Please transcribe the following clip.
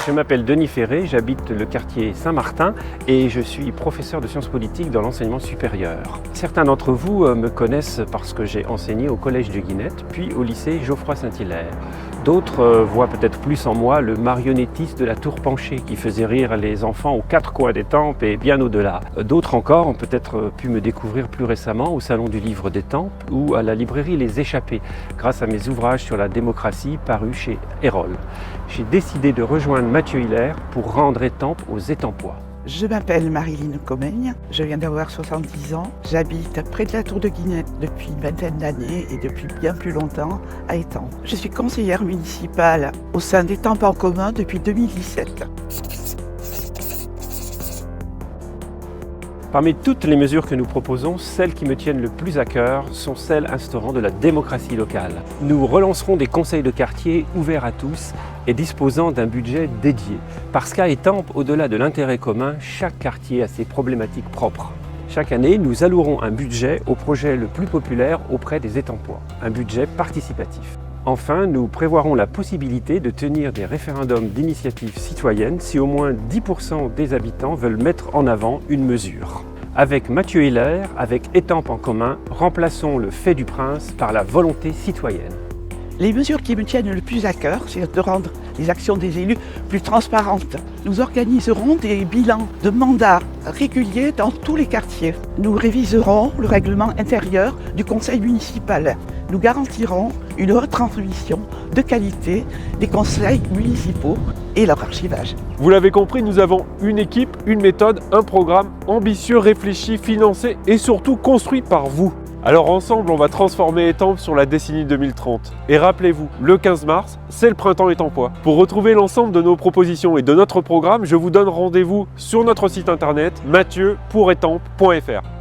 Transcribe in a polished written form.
Je m'appelle Denis Ferré, j'habite le quartier Saint-Martin et je suis professeur de sciences politiques dans l'enseignement supérieur. Certains d'entre vous me connaissent parce que j'ai enseigné au collège de Guinette, puis au lycée Geoffroy-Saint-Hilaire. D'autres voient peut-être plus en moi le marionnettiste de la tour penchée qui faisait rire les enfants aux quatre coins d'Étampes et bien au-delà. D'autres encore ont peut-être pu me découvrir plus récemment au Salon du Livre d'Étampes ou à la librairie Les Échappés, grâce à mes ouvrages sur la démocratie parus chez Erol. J'ai décidé de rejoindre Mathieu Hilaire pour rendre Étampes aux Étampois. Je m'appelle Marilyn Comaigne, je viens d'avoir 70 ans, j'habite près de la Tour de Guinette depuis une vingtaine d'années et depuis bien plus longtemps à Étampes. Je suis conseillère municipale au sein d'Étampes en commun depuis 2017. Parmi toutes les mesures que nous proposons, celles qui me tiennent le plus à cœur sont celles instaurant de la démocratie locale. Nous relancerons des conseils de quartier ouverts à tous et disposant d'un budget dédié. Parce qu'à Étampes, au-delà de l'intérêt commun, chaque quartier a ses problématiques propres. Chaque année, nous allouerons un budget au projet le plus populaire auprès des Étampois, un budget participatif. Enfin, nous prévoirons la possibilité de tenir des référendums d'initiative citoyenne si au moins 10% des habitants veulent mettre en avant une mesure. Avec Mathieu Hilaire, avec Étampes en commun, remplaçons le fait du prince par la volonté citoyenne. Les mesures qui me tiennent le plus à cœur, c'est de rendre les actions des élus plus transparentes. Nous organiserons des bilans de mandats réguliers dans tous les quartiers. Nous réviserons le règlement intérieur du conseil municipal. Nous garantirons une retransmission de qualité des conseils municipaux et leur archivage. Vous l'avez compris, nous avons une équipe, une méthode, un programme ambitieux, réfléchi, financé et surtout construit par vous. Alors ensemble, on va transformer Étampes sur la décennie 2030. Et rappelez-vous, le 15 mars, c'est le printemps étampois. Pour retrouver l'ensemble de nos propositions et de notre programme, je vous donne rendez-vous sur notre site internet mathieu-pour-étampes.fr.